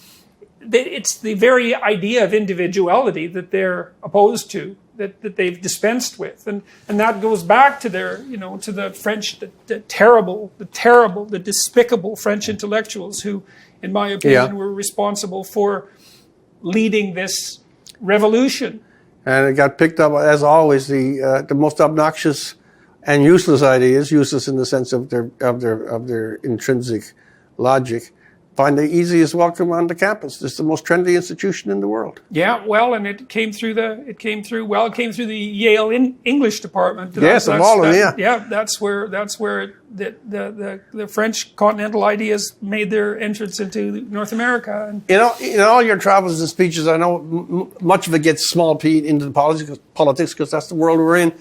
the very idea of individuality that they're opposed to, that they've dispensed with, and that goes back to their, you know, to the French, the terrible, the despicable French intellectuals who, in my opinion, were responsible for leading this revolution. And it got picked up, as always, the most obnoxious and useless ideas, useless in the sense of their intrinsic logic, find the easiest welcome on the campus. It's the most trendy institution in the world. Yeah, well, and it came through the Yale English department. Yes, of all of them. Yeah, that's where the French continental ideas made their entrance into North America. And in all your travels and speeches, I know much of it gets small p into the politics because that's the world we're in.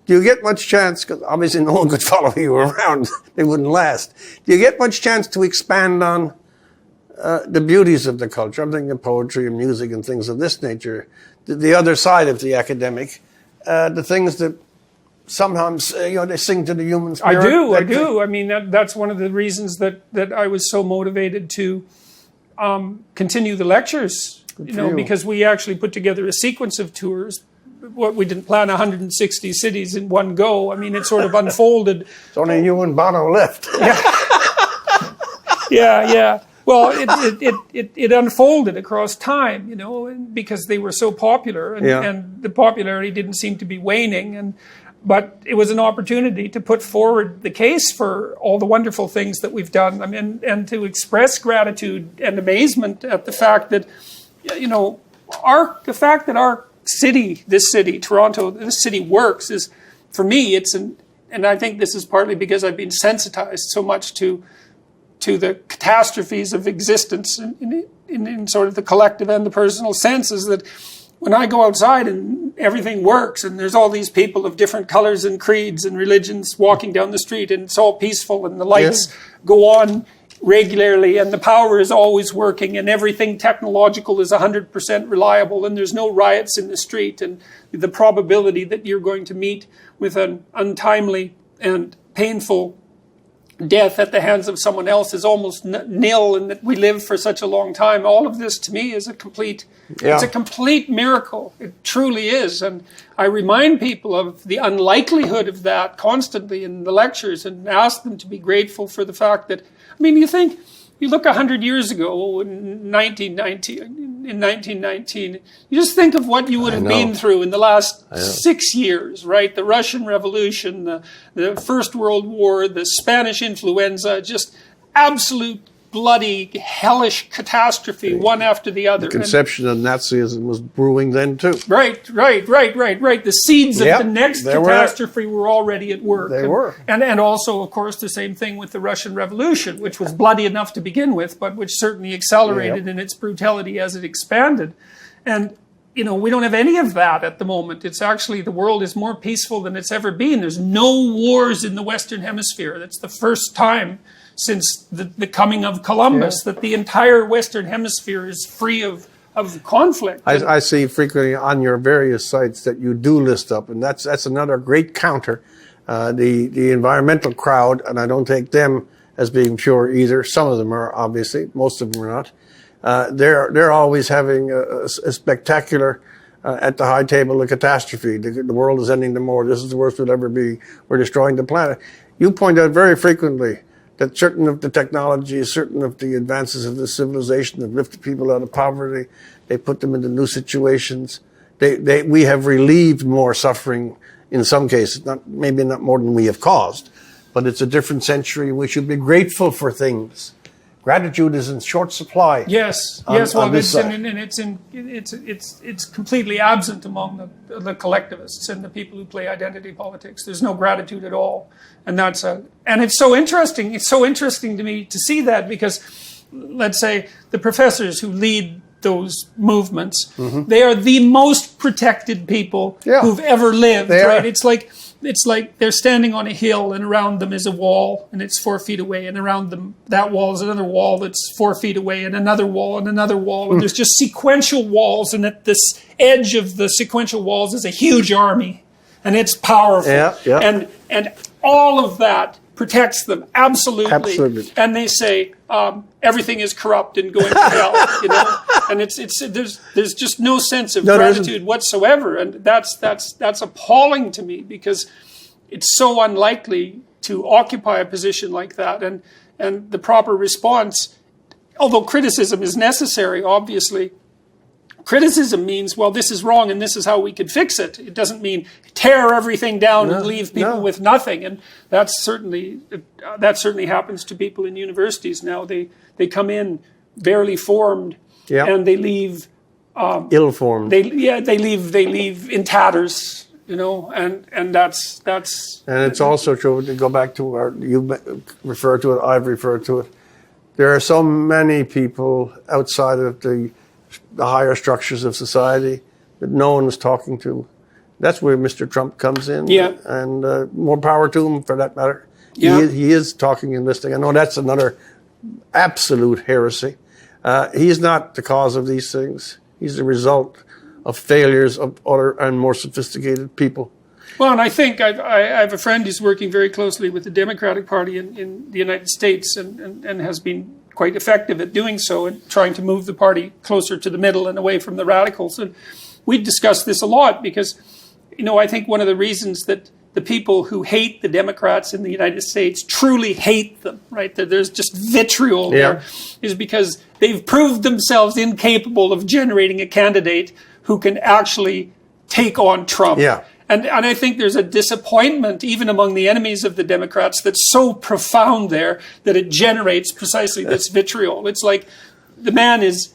Do you get much chance, because obviously no one could follow you around, they wouldn't last. Do you get much chance to expand on the beauties of the culture? I'm thinking of poetry and music and things of this nature. The other side of the academic, the things that sometimes they sing to the human spirit. I do. I mean, that's one of the reasons that I was so motivated to continue the lectures. Because we actually put together a sequence of tours. We didn't plan 160 cities in one go. I mean, it sort of unfolded. It's only you and Bono left. Yeah. Well, it unfolded across time, because they were so popular, and the popularity didn't seem to be waning. But it was an opportunity to put forward the case for all the wonderful things that we've done. I mean, and to express gratitude and amazement at the fact that, our city, this city, Toronto, this city works is, for me, and I think this is partly because I've been sensitized so much to the catastrophes of existence in sort of the collective and the personal sense, is that when I go outside and everything works and there's all these people of different colors and creeds and religions walking down the street and it's all peaceful and the lights go on regularly, and the power is always working, and everything technological is 100% reliable, and there's no riots in the street, and the probability that you're going to meet with an untimely and painful death at the hands of someone else is almost nil, and that we live for such a long time. All of this to me is a complete, it's a complete miracle. It truly is. And I remind people of the unlikelihood of that constantly in the lectures, and ask them to be grateful for the fact that, I mean, you look 100 years ago in 1919, you just think of what you would have been through in the last 6 years, right? The Russian Revolution, the First World War, the Spanish influenza, just absolute bloody, hellish catastrophe, one after the other. The conception of Nazism was brewing then too. Right. The seeds of the next catastrophe were already at work. They were. And also, of course, the same thing with the Russian Revolution, which was bloody enough to begin with, but which certainly accelerated in its brutality as it expanded. And, we don't have any of that at the moment. It's actually, the world is more peaceful than it's ever been. There's no wars in the Western Hemisphere. That's the first time since the coming of Columbus that the entire Western Hemisphere is free of conflict. I see frequently on your various sites that you do list up, and that's another great counter. The environmental crowd, and I don't take them as being pure either. Some of them are, obviously. Most of them are not. They're always having a spectacular, at the high table, a catastrophe. The world is ending tomorrow. This is the worst it'll ever be. We're destroying the planet. You point out very frequently that certain of the technologies, certain of the advances of the civilization have lifted people out of poverty. They put them into new situations. We have relieved more suffering in some cases, maybe not more than we have caused, but it's a different century. We should be grateful for things. Gratitude is in short supply. Yes. Well, it's completely absent among the collectivists and the people who play identity politics. There's no gratitude at all, and it's so interesting. It's so interesting to me to see that, because, let's say, the professors who lead those movements, they are the most protected people who've ever lived. Right? It's like they're standing on a hill, and around them is a wall, and it's 4 feet away, and around them, that wall is another wall that's 4 feet away, and another wall, and another wall, and there's just sequential walls, and at this edge of the sequential walls is a huge army, and it's powerful. And all of that protects them, absolutely. And they say, everything is corrupt and going to hell, and there's just no sense of gratitude whatsoever, and that's appalling to me, because it's so unlikely to occupy a position like that, and the proper response, although criticism is necessary, obviously. Criticism means, well, this is wrong and this is how we could fix it. It doesn't mean tear everything down and leave people with nothing. And that certainly happens to people in universities now. They come in barely formed and they leave ill-formed. They leave in tatters, and that's. And it's also true, to go back to you refer to it, I've referred to it. There are so many people outside of the higher structures of society that no one is talking to. That's where Mr. Trump comes in. And more power to him, for that matter. He is talking and listening. I know that's another absolute heresy. He is not the cause of these things. He's the result of failures of other and more sophisticated people. Well, and I think I have a friend who's working very closely with the Democratic Party in the United States and has been quite effective at doing so and trying to move the party closer to the middle and away from the radicals. And we discussed this a lot because, I think one of the reasons that the people who hate the Democrats in the United States truly hate them, right? That there's just vitriol there, is because they've proved themselves incapable of generating a candidate who can actually take on Trump. And I think there's a disappointment even among the enemies of the Democrats that's so profound there that it generates precisely this vitriol. It's like the man is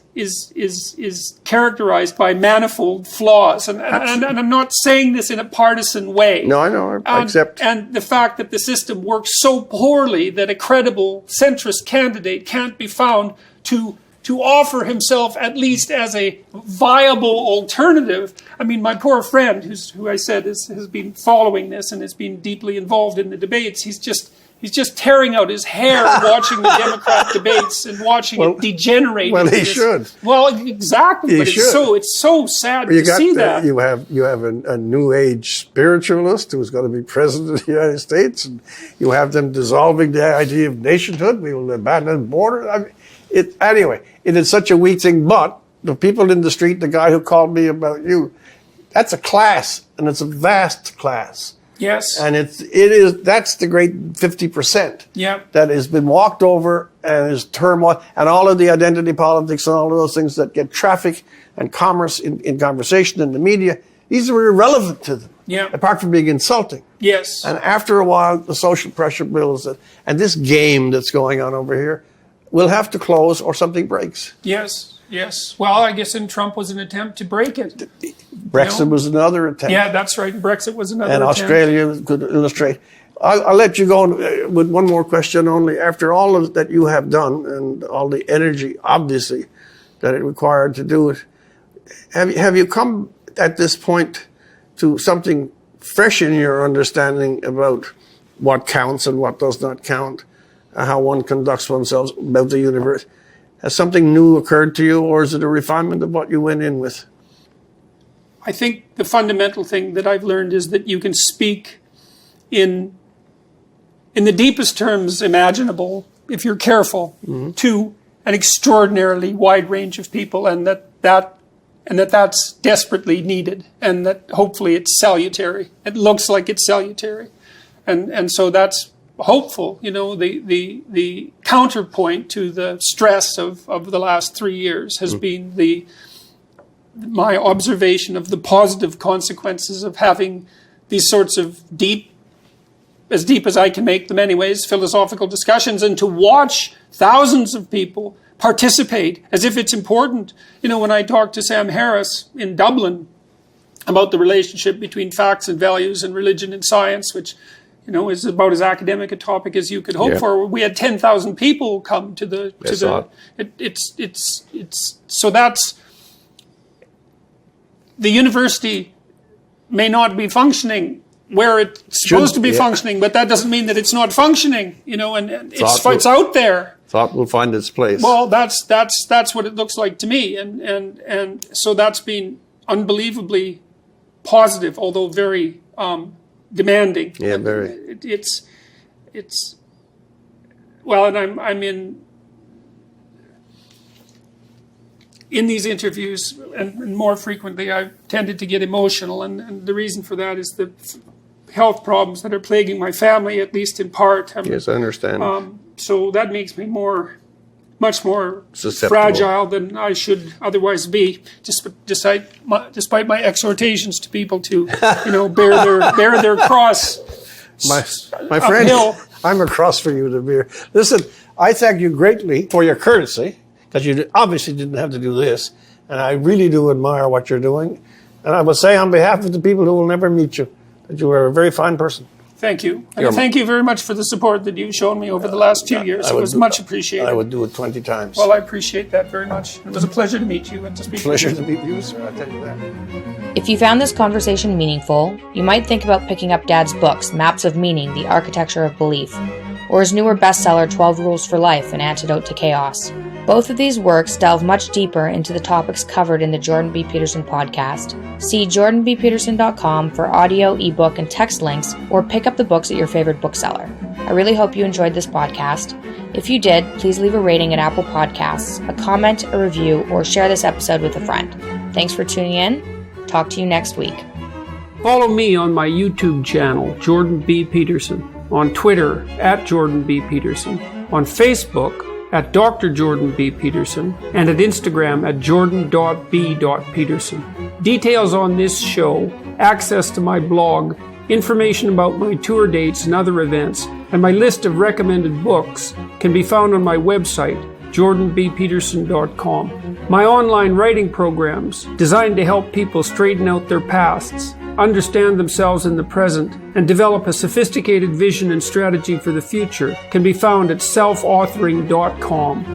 characterized by manifold flaws, and I'm not saying this in a partisan way. No, I know. I accept. And the fact that the system works so poorly that a credible centrist candidate can't be found to offer himself at least as a viable alternative. I mean, my poor friend, who I said has been following this and has been deeply involved in the debates, he's He's just tearing out his hair watching the Democrat debates and watching it degenerate. Well, he should. Well, exactly. But it's so sad to see that. You have a new age spiritualist who's going to be president of the United States, and you have them dissolving the idea of nationhood. We will abandon the border. Anyway, it is such a weak thing. But the people in the street, the guy who called me about you, that's a class, and it's a vast class. Yes. And that's the great 50% that has been walked over and is turmoil and all of the identity politics and all of those things that get traffic and commerce in conversation in the media. These are irrelevant to them. Yeah. Apart from being insulting. Yes. And after a while, the social pressure builds it. And this game that's going on over here will have to close or something breaks. Yes. Yes. Well, I guess Trump was an attempt to break it. Brexit was another attempt. Yeah, that's right. Brexit was another attempt. And Australia could illustrate. I'll let you go with one more question only. After all of that you have done and all the energy, obviously, that it required to do it, have you come at this point to something fresh in your understanding about what counts and what does not count, how one conducts oneself about the universe? Has something new occurred to you, or is it a refinement of what you went in with? I think the fundamental thing that I've learned is that you can speak in the deepest terms imaginable, if you're careful, to an extraordinarily wide range of people, and that's desperately needed, and that hopefully it's salutary. It looks like it's salutary, and so that's hopeful. You know, the counterpoint to the stress of the last 3 years has been my observation of the positive consequences of having these sorts of deep as I can make them anyways, philosophical discussions, and to watch thousands of people participate as if it's important. You know, when I talked to Sam Harris in Dublin about the relationship between facts and values and religion and science, which, you know, is about as academic a topic as you could hope for. We had 10,000 people come to the. So that's the university may not be functioning where it's supposed to be functioning, but that doesn't mean that it's not functioning. You know, and it's out there. Thought will find its place. Well, that's what it looks like to me, and so that's been unbelievably positive, although very. Demanding. Yeah, very. It's well, and I'm in these interviews, and more frequently, I've tended to get emotional, and the reason for that is the health problems that are plaguing my family, at least in part. Yes, I understand. So that makes me much more susceptible, fragile than I should otherwise be, despite my exhortations to people to, you know, bear their cross. My friend, I'm a cross for you to bear. Listen, I thank you greatly for your courtesy, because you obviously didn't have to do this, and I really do admire what you're doing. And I would say on behalf of the people who will never meet you, that you are a very fine person. Thank you. And thank you very much for the support that you've shown me over the last 2 years. It was much appreciated. I would do it 20 times. Well, I appreciate that very much. It was a pleasure to meet you and to speak to you. Pleasure to meet you, sir. I'll tell you that. If you found this conversation meaningful, you might think about picking up Dad's books, Maps of Meaning, The Architecture of Belief, or his newer bestseller, 12 Rules for Life, An Antidote to Chaos. Both of these works delve much deeper into the topics covered in the Jordan B. Peterson podcast. See jordanbpeterson.com for audio, ebook, and text links, or pick up the books at your favorite bookseller. I really hope you enjoyed this podcast. If you did, please leave a rating at Apple Podcasts, a comment, a review, or share this episode with a friend. Thanks for tuning in. Talk to you next week. Follow me on my YouTube channel, Jordan B. Peterson, on Twitter, at Jordan B. Peterson, on Facebook, at Dr. Jordan B. Peterson, and at Instagram at jordan.b.peterson. Details on this show, access to my blog, information about my tour dates and other events, and my list of recommended books can be found on my website, jordanbpeterson.com. My online writing programs, designed to help people straighten out their pasts, understand themselves in the present, and develop a sophisticated vision and strategy for the future, can be found at selfauthoring.com.